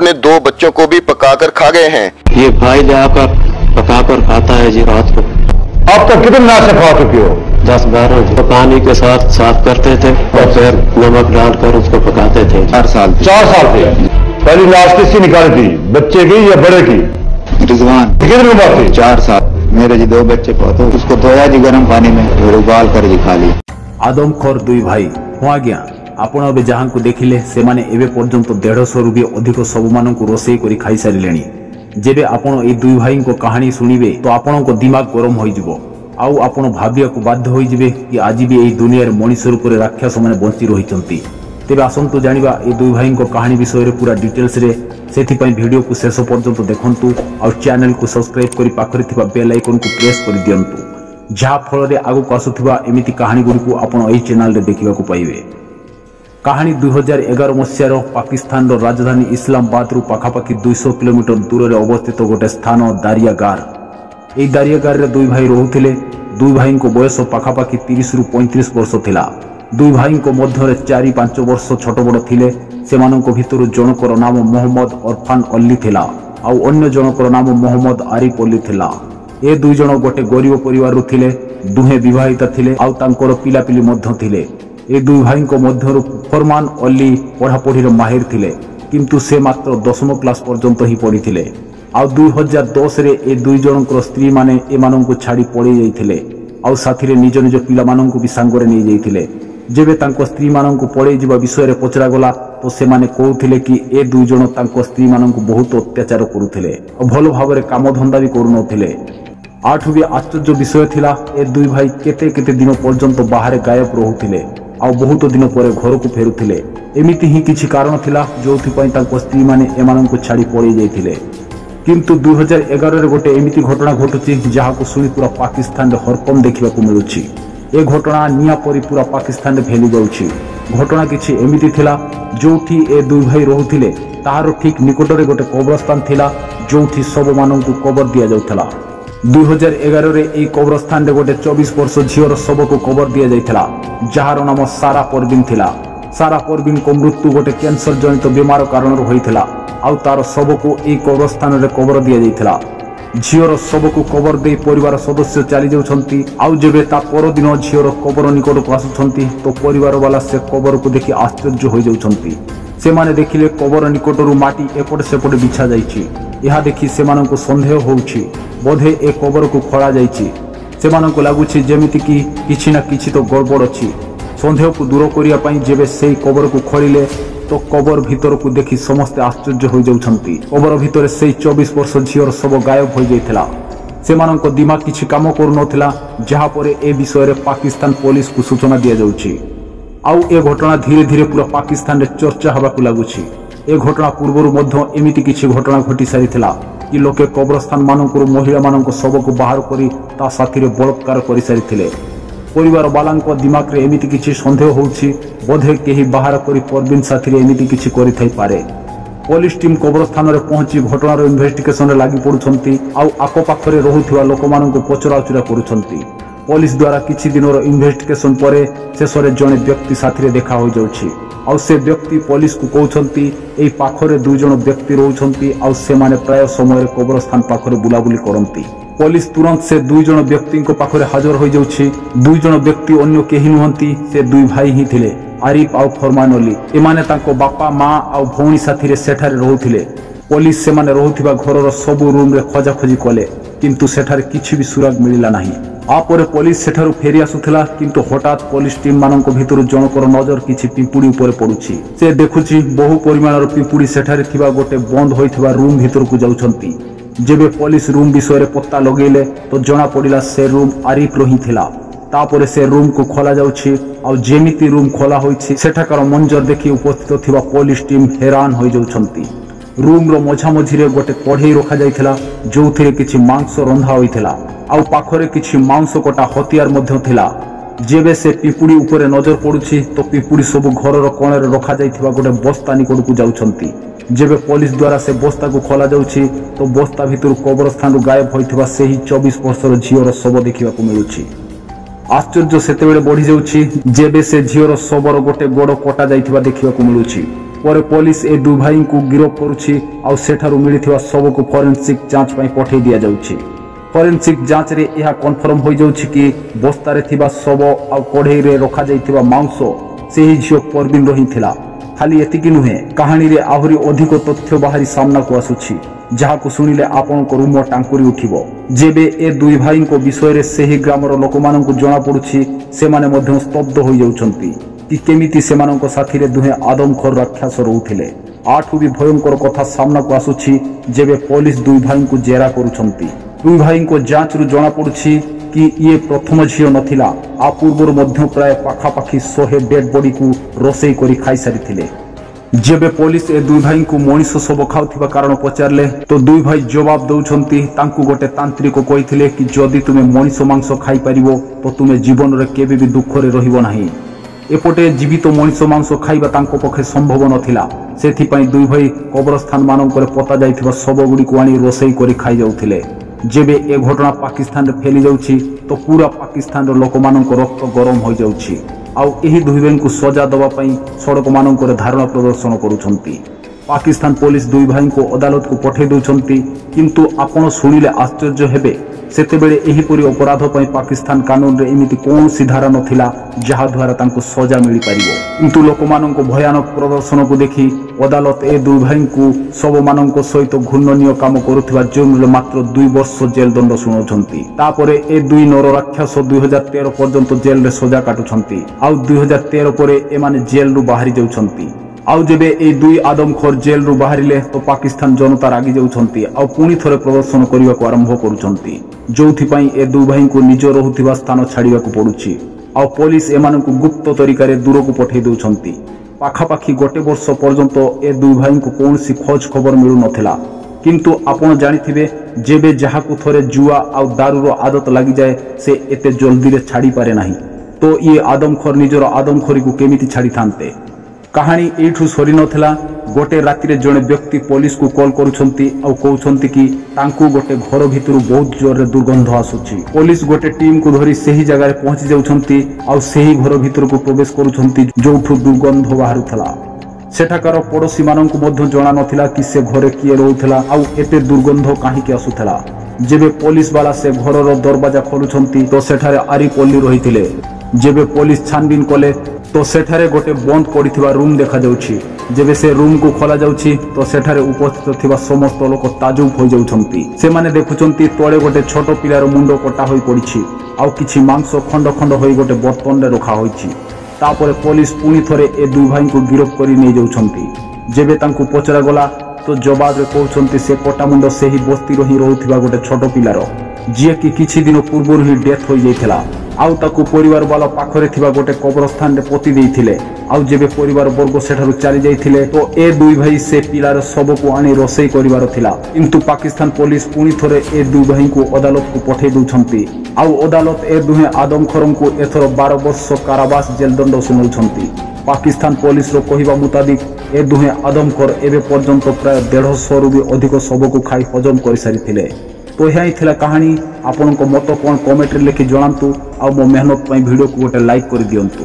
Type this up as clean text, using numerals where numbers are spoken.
अपने 2 बच्चों को भी पकाकर खा गए हैं। ये भाई आपका पकाकर खाता है जी रात को। आप तक कितने नाश्ते खा चुके हो? 10-12 जी। पानी के साथ साफ करते थे और फिर नमक डालकर उसको पकाते थे। 4 साल से। पहली लाश किसकी निकाली थी, बच्चे की या बड़े की? रिजवान। कितनी उम्र थी? 4 साल। मेरे जी 2 बच्चे बहुत, उसको धोया जी गर्म पानी में और उबाल कर जी खा ली। आदमखोर 2 भाई हाँ आज्ञा आपण ए जहाँ को देखिले से माने एबे पर्यंत 150 रु भी अधिक सब मान रोषे कर खाई सारे। जेबे आपण ए 2 भाई को कहानी शुणिबे तो आपण को दिमाग गरम हो जिवो आउ आपण भाबिया को बाध्य हो जिवे कि आज भी एई दुनिया रे मनुष्य रूप रे राक्षस माने बंची रहिचंती। तेबे आसंतु जानिबा ए 2 भाई को कहानी विषय रे पूरा डिटेल्स रे। सेथि पई वीडियो को शेष पर्यंत देखंतु और चैनल को सब्सक्राइब करी पाखरे थिबा बेल आइकन को प्रेस कर दियंतु जहा फल रे आगु को आसुथिबा एमिति कहानी गुडी को आपण एई चैनल रे देखिबा को पाइबे। कहानी 2011 मसीहार पाकिस्तान राजधानी इस्लामाबाद रु पाखापाखि 200 किलोमीटर दूर में अवस्थित गोटे स्थान दारियागार। यही दारियागार रे 2 भाई रोहुथिले। 2 भाई को बयस पाखापाखि 30 रु 35 वर्ष थिला। 2 भाई को मध्य 4-5 वर्ष छोट बड़ थिले। सेमानक भितरु जनकर नाम मोहम्मद अरफान अली थिला आउ अन्य जनकर नाम मोहम्मद आरिफ अली थिला। ए 2 जण गोटे गरीब परिवार रु थिले। दुहे विवाहिता थिले आउ तांकर पिलापिली मध्य थिले। ए 2 भाई को मध्य फरमान अली पढ़ापढ़ी माहिर थिले किंतु से मात्र 10वीं क्लास पर्यंत ही पढ़ी थिले। आउ 2010 रे ए 2 जनकर स्त्री माने एमानंकु छाड़ी पड़ी जाइथिले आउ साथी रे निज निज पिला मानंकु भी सांगरे नै जाइथिले। जेबे तांको स्त्री मानंकु पड़ी जिबा विषय रे पचरा गला तो से माने कहउथिले कि ए 2 जण तांको स्त्री मानंकु बहुत अत्याचार करूथिले और भलो भाबरे काम धंदा भी करू नथिले। आठु भी आश्चर्य विषय थिला ए 2 भाई केते केते दिन पर्यंत बाहर गायब रहुथिले आउ बहुत दिन पर घर को फेरुथिले। एमिति ही किछि कारण थिला जोथि पई तांको स्त्री माने एमानंकु छाड़ी पड़ी जाइथिले। किंतु 2011 रे गोटे एमिति घटना घटुछि जहा को सुनी पूरा पाकिस्तान रे हरकम देखिबा को मिलुछि। ए घटना निया परि पूरा पाकिस्तान रे फैली जाउछि। घटना किछि एमिति थिला जोथि ए 2 भाई रहुथिले ताहार ठीक निकट रे गोटे कब्रस्तान थिला जोथि सब मानंकु कबर दिया जाउथला। 2011 रे ए कब्रस्तान रे गोटे 24 वर्ष झियर शव को कबर दिया जाइथला जहार नाम सारा परवीन थिला। सारा परवीन को मृत्यु गोटे कैंसर जनित बीमार कारण होइथिला आउ तार शव को ए कब्रस्तान रे कबर दिया जाइथला। झियर शव को कबर दे परिवार सदस्य चली जाउछंती आउ जेबे ता पर दिन झियर कबर निकट को आसुछंती तो परिवार वाला से कबर को देखि आश्चर्य हो जाउछंती। से माने देखिले कबर निकटरू माटी एपट सेपट बिछा जाइछि। यह देखि सेमानंको संदेह होउछि बोधे ए कबर को खोला जाइछि। सेमानंको लागुछि जेमिति कि किछि ना किछि तो गड़बड़ अछि। संदेह को दूर करिया पई जेबे सेई कबर को खोलिले तो कबर भीतर को देखि समस्त आश्चर्य हो जाउछंती। कबर भीतर सेई 24 वर्ष झियर सब गायब हो जाइथिला। सेमानंको दिमाग किछि काम करू नथिला जहा परे ए विषय रे पाकिस्तान पुलिस को सूचना दिया जाउछि आउ ए घटना धीरे धीरे पूरा पाकिस्तान रे चर्चा हवा को लागुछि। ए घटना पूर्वरु मध्य एमिति किछि घटना घटी सारिथिला कि लोके कब्रस्तान मानकरु महिला मानक सब को बाहर करी ता साथी रे बलात्कार करि सारिथिले। परिवार वालांको दिमाग रे एमिति किछि संदेह होउछि बोधे केही बाहर करी परवीन साथी रे एमिति किछि करि थाई पारे। पुलिस टीम कब्रस्तान रे पहुंची घटनार इन्वेस्टिगेशन रे लागि पडुछंती आउ आको पाखरे रहुथिबा लोक मानक पचराउचरा करूछंती। पुलिस द्वारा किछि दिनर इन्वेस्टिगेशन परे शेषरे जणे व्यक्ति साथी रे देखा हो जाउछि आउ से व्यक्ति पुलिस को कहउछंती एई पाखरे 2 जण व्यक्ति रहउछंती आउ से माने प्राय समय कब्रस्तान पाखरे बुलाबुली करंती। पुलिस तुरंत से 2 जण व्यक्ति को पाखरे हाजर हो जाउछि। 2 जण व्यक्ति अन्य केही नहंती से 2 भाई ही थिले आरिफ आउ फरमान अली। एमाने तांको बापा मां आउ भौणी साथी रे सेठारे रहउथिले। पुलिस से माने रहउथिबा घरर सब रूम रे खोजाखोजी कले किंतु सेठारे किछि भी सुराग मिलिला नाही। आपरे पुलिस सेठारु फेरी आसुथिला किंतु हठात पुलिस टीम मानक भितरु जनकर नजर किछि पिंपुड़ी उपरे पडुछि। से देखुछि बहु परिमाणर पिंपुड़ी सेठारे थिबा गोटे बंद होइथिबा रूम भितर को जाउछंती। जेबे पुलिस रूम विषय रे पत्ता लगेले तो जना पडिला से रूम आरिफ रही थिला। तापरे से रूम को खोला जाउछि आ जेमिति रूम खोला होइछि सेठाकर मंजर देखि उपस्थित थिबा पुलिस टीम हैरान होई जाउछंती। रूम रो मझा मझिरे गोटे कढ़ई रखा जाइथिला जोथिरे किछि मांस रंधा होइथिला आउ पाखरे किछि मांस कटा हथियार मध्य थिला। जेबे से पिपुड़ी उपरे नजर पडुछि तो पिपुड़ी सब घरर कोणरे रखा जाइथिबा गोटे बस्ता निकट को जाउछंती। जेबे पुलिस द्वारा से बस्ता को खोला जाउछि तो बस्ता भितर कब्रस्तान गायब होइथिबा सेही 24 वर्षर झियर शव देखिबा को मिलुछि। आश्चर्य सेतेबेले बढ़ी जाउछि जेबे से झियर शवर गोटे गोड़ कटा जाइथिबा देखिबा को मिलुछि। ପରେ ପୋଲିସ ଏ ଦୁଇ ଭାଇଙ୍କୁ ଗିରଫ କରୁଛି ଆଉ ସେଠାରୁ ମିଳିଥିବା ଶବକୁ ଫରେନ୍ସିକ୍ ଯାଞ୍ଚ ପାଇଁ ପଠାଇ ଦିଆଯାଉଛି। ଫରେନ୍ସିକ୍ ଯାଞ୍ଚରେ ଏହା କନଫର୍ମ ହୋଇଯାଉଛି କି ବସ୍ତାରେ ଥିବା ଶବ ଆଉ କଢ଼େଇରେ ରଖାଯାଇଥିବା ମାଂସ ସେହି ଝିଅ ପରବିନର ହିଁ ଥିଲା। ଖାଲି ଏତିକି ନୁହେଁ, କାହାଣୀରେ ଆହୁରି ଅଧିକ ତଥ୍ୟ ବାହାରି ସାମ୍ନାକୁ ଆସୁଛି, ଯାହାକୁ ଶୁଣିଲେ ଆପଣଙ୍କ ରୁମ ଟାଙ୍କୁରି ଉଠିବ। ଯେବେ ଏ ଦୁଇ ଭାଇଙ୍କ ବିଷୟରେ ସେହି ଗ୍ରାମର ଲୋକମାନଙ୍କୁ ଜଣାପଡ଼ୁଛି, ସେମାନେ ମଧ୍ୟ ସ୍ତବ୍ଧ ହୋଇଯାଉଛନ୍ତି କି କେମିତି ସେମାନଙ୍କ ସାଥିରେ ଦୁହେଁ ଆଦମଖୋର ରାକ୍ଷସ ରହୁଥିଲେ। ଆଠୁ ବି ଭୟଙ୍କର କଥା ସାମ୍ନାକୁ ଆସୁଛି ଯେବେ ପୋଲିସ ଦୁଇ ଭାଇଙ୍କୁ ଜେରା କରୁଛନ୍ତି। ଦୁଇ ଭାଇଙ୍କ ଯାଞ୍ଚରୁ ଜଣାପଡ଼ୁଛି କି ଇଏ ପ୍ରଥମ ଝିଅ ନଥିଲା, ଆ ପୂର୍ବରୁ ମଧ୍ୟ ପ୍ରାୟ ପାଖାପାଖି 100 ଡେଡ୍ ବଡିକୁ ରୋଷେଇ କରି ଖାଇସାରିଥିଲେ। ଯେବେ ପୋଲିସ ଏ ଦୁଇ ଭାଇଙ୍କୁ ମଣିଷ ଶବ ଖାଉଥିବା କାରଣ ପଚାରିଲେ ତ ଦୁଇ ଭାଇ ଜବାବ ଦେଉଛନ୍ତି ତାଙ୍କୁ ଗୋଟେ ତାନ୍ତ୍ରିକ କହିଥିଲେ କି ଯଦି ତୁମେ ମଣିଷ ମାଂସ ଖାଇପାରିବ ତ ତୁମେ ଜୀବନରେ କେବେ ବି ଦୁଃଖରେ ରହିବ ନାହିଁ। ଏପଟେ ଜୀବିତ ମଣିଷ ମାଂସ ଖାଇବା ତାଙ୍କ ପକ୍ଷେ ସମ୍ଭବ ନଥିଲା, ସେଥିପାଇଁ ଦୁଇ ଭାଇ କବରସ୍ଥାନ ମାନଙ୍କରେ ପୋତା ଯାଇଥିବା ଶବଗୁଡ଼ିକୁ ଆଣି ରୋଷେଇ କରି ଖାଇଯାଉଥିଲେ। ଯେବେ ଏ ଘଟଣା ପାକିସ୍ତାନରେ ଫେଲି ଯାଉଛି ତ ପୁରା ପାକିସ୍ତାନର ଲୋକମାନଙ୍କ ରକ୍ତ ଗରମ ହୋଇଯାଉଛି ଆଉ ଏହି ଦୁଇ ଭାଇଙ୍କୁ ସଜା ଦେବା ପାଇଁ ସଡ଼କ ମାନଙ୍କରେ ଧାରଣା ପ୍ରଦର୍ଶନ କରୁଛନ୍ତି। ପାକିସ୍ତାନ ପୋଲିସ ଦୁଇ ଭାଇଙ୍କୁ ଅଦାଲତକୁ ପଠାଇ ଦେଉଛନ୍ତି, କିନ୍ତୁ ଆପଣ ଶୁଣିଲେ ଆଶ୍ଚର୍ଯ୍ୟ ହେବେ, ସେତେବେଳେ ଏହିପରି ଅପରାଧ ପାଇଁ ପାକିସ୍ତାନ କାନୁନରେ ଏମିତି କୌଣସି ଧାରା ନଥିଲା ଯାହାଦ୍ୱାରା ତାଙ୍କୁ ସଜା ମିଳିପାରିବ। କିନ୍ତୁ ଲୋକମାନଙ୍କ ଭୟାନକ ପ୍ରଦର୍ଶନକୁ ଦେଖି ଅଦାଲତ ଏ ଦୁଇ ଭାଇଙ୍କୁ ଶବମାନଙ୍କ ସହିତ ଘୃଣ୍ୟନୀୟ କାମ କରୁଥିବା ଜୁର୍ମରେ ମାତ୍ର 2 ବର୍ଷ ଜେଲ ଦଣ୍ଡ ଶୁଣାଉଛନ୍ତି। ତାପରେ ଏ ଦୁଇ ନର ରାକ୍ଷସ 2013 ପର୍ଯ୍ୟନ୍ତ ଜେଲରେ ସଜା କାଟୁଛନ୍ତି ଆଉ 2013 ପରେ ଏମାନେ ଜେଲରୁ ବାହାରି ଯାଉଛନ୍ତି। ଆଉ ଯେବେ এই ଦୁଇ ଆଦମଖୋର ଜେଲରୁ ବାହାରିଲେ ତ ପାକିସ୍ତାନ ଜନତା ରାଗି ଯାଉଛନ୍ତି ଆଉ ପୁଣି ଥରେ ପ୍ରଦର୍ଶନ କରିବାକୁ ଆରମ୍ଭ କରୁଛନ୍ତି, ଯୋଉଥିପାଇଁ ଏ ଦୁଇ ଭାଇଙ୍କୁ ନିଜ ରହୁଥିବା ସ୍ଥାନ ଛାଡ଼ିବାକୁ ପଡୁଛି ଆଉ ପୋଲିସ ଏମାନଙ୍କୁ ଗୁପ୍ତ ତରିକାରେ ଦୂରକୁ ପଠାଇ ଦେଉଛନ୍ତି। ପାଖାପାଖି 1 ବର୍ଷ ପର୍ଯ୍ୟନ୍ତ ଏ ଦୁଇ ଭାଇଙ୍କୁ କୌଣସି ଖୋଜ ଖବର ମିଳୁନଥିଲା। କିନ୍ତୁ ଆପଣ ଜାଣିଥିବେ, ଯେବେ ଯାହାକୁ ଥରେ ଜୁଆ ଆଉ ଦାରୁର ଆଦତ ଲାଗିଯାଏ ସେ ଏତେ ଜଲ୍ଦିରେ ଛାଡ଼ିପାରେ ନାହିଁ। ତ ଇଏ ଆଦମଖୋର ନିଜର ଆଦମଖୋରୀକୁ କେମିତି ଛାଡ଼ିଥାନ୍ତେ? କାହାଣୀ ଏଇଠୁ ସରି ନଥିଲା। ଗୋଟେ ରାତିରେ ଜଣେ ବ୍ୟକ୍ତି ପୋଲିସକୁ କଲ୍ କରୁଛନ୍ତି ଆଉ କହୁଛନ୍ତି କି ତାଙ୍କୁ ଗୋଟେ ଘର ଭିତରୁ ବହୁତ ଜୋରରେ ଦୁର୍ଗନ୍ଧ ଆସୁଛି। ପୋଲିସ ଗୋଟେ ଟିମକୁ ଧରି ସେହି ଜାଗାରେ ପହଞ୍ଚି ଯାଉଛନ୍ତି ଆଉ ସେହି ଘର ଭିତରକୁ ପ୍ରବେଶ କରୁଛନ୍ତି ଯୋଉଠୁ ଦୁର୍ଗନ୍ଧ ବାହାରୁଥିଲା। ସେଠାକାର ପଡ଼ୋଶୀ ମାନଙ୍କୁ ମଧ୍ୟ ଜଣା ନଥିଲା କି ସେ ଘରେ କିଏ ରହୁଥିଲା ଆଉ ଏତେ ଦୁର୍ଗନ୍ଧ କାହିଁକି ଆସୁଥିଲା। ଯେବେ ପୋଲିସ ବାଲା ସେ ଘରର ଦରବାଜା ଖୋଲୁଛନ୍ତି ତ ସେଠାରେ ଆରିପଲ୍ଲୀ ରହିଥିଲେ। ଯେବେ ପୋଲିସ ଛାନବିନ କଲେ ତ ସେଠାରେ ଗୋଟେ ବନ୍ଦ ପଡ଼ିଥିବା ରୁମ୍ ଦେଖାଯାଉଛି। ଯେବେ ସେ ରୁମ୍କୁ ଖୋଲାଯାଉଛି ତ ସେଠାରେ ଉପସ୍ଥିତ ଥିବା ସମସ୍ତ ଲୋକ ତାଜୁବ ହୋଇଯାଉଛନ୍ତି। ସେମାନେ ଦେଖୁଛନ୍ତି ତଳେ ଗୋଟେ ଛୋଟ ପିଲାର ମୁଣ୍ଡ କଟା ହୋଇ ପଡ଼ିଛି ଆଉ କିଛି ମାଂସ ଖଣ୍ଡ ଖଣ୍ଡ ହୋଇ ଗୋଟେ ବର୍ତ୍ତନରେ ରଖା ହୋଇଛି। ତାପରେ ପୋଲିସ ପୁଣି ଥରେ ଏ ଦୁଇ ଭାଇଙ୍କୁ ଗିରଫ କରି ନେଇଯାଉଛନ୍ତି। ଯେବେ ତାଙ୍କୁ ପଚରାଗଲା ତ ଜବାବରେ କହୁଛନ୍ତି ସେ କଟାମୁଣ୍ଡ ସେହି ବସ୍ତିର ହିଁ ରହୁଥିବା ଗୋଟେ ଛୋଟ ପିଲାର, ଯିଏକି କିଛି ଦିନ ପୂର୍ବରୁ ହିଁ ଡେଥ୍ ହୋଇଯାଇଥିଲା ଆଉ ତାକୁ ପରିବାର ବାଲା ପାଖରେ ଥିବା ଗୋଟେ କବରସ୍ଥାନରେ ପୋତି ଦେଇଥିଲେ। ଆଉ ଯେବେ ପରିବାର ବର୍ଗ ସେଠାରୁ ଚାଲି ଯାଇଥିଲେ ତ ଏ ଦୁଇ ଭାଇ ସେ ପିଲାର ଶବକୁ ଆଣି ରୋଷେଇ କରିବାର ଥିଲା। କିନ୍ତୁ ପାକିସ୍ତାନ ପୋଲିସ ପୁଣି ଥରେ ଏ ଦୁଇ ଭାଇଙ୍କୁ ଅଦାଲତକୁ ପଠାଇ ଦେଉଛନ୍ତି ଆଉ ଅଦାଲତ ଏ ଦୁହେଁ ଆଦମଖୋରଙ୍କୁ ଏଥର 12 ବର୍ଷ କାରାବାସ ଜେଲ ଦଣ୍ଡ ଶୁଣାଉଛନ୍ତି। ପାକିସ୍ତାନ ପୋଲିସର କହିବା ମୁତାବିକ ଏ ଦୁହେଁ ଆଦମଖୋର ଏବେ ପର୍ଯ୍ୟନ୍ତ ପ୍ରାୟ 150ରୁ ବି ଅଧିକ ଶବକୁ ଖାଇ ହଜମ କରିସାରିଥିଲେ। ତ ଏହା ହିଁ ଥିଲା କାହାଣୀ। ଆପଣଙ୍କ ମତ କ'ଣ କମେଣ୍ଟରେ ଲେଖି ଜଣାନ୍ତୁ ଆଉ ମୋ ମେହନତ ପାଇଁ ଭିଡ଼ିଓକୁ ଗୋଟେ ଲାଇକ୍ କରିଦିଅନ୍ତୁ।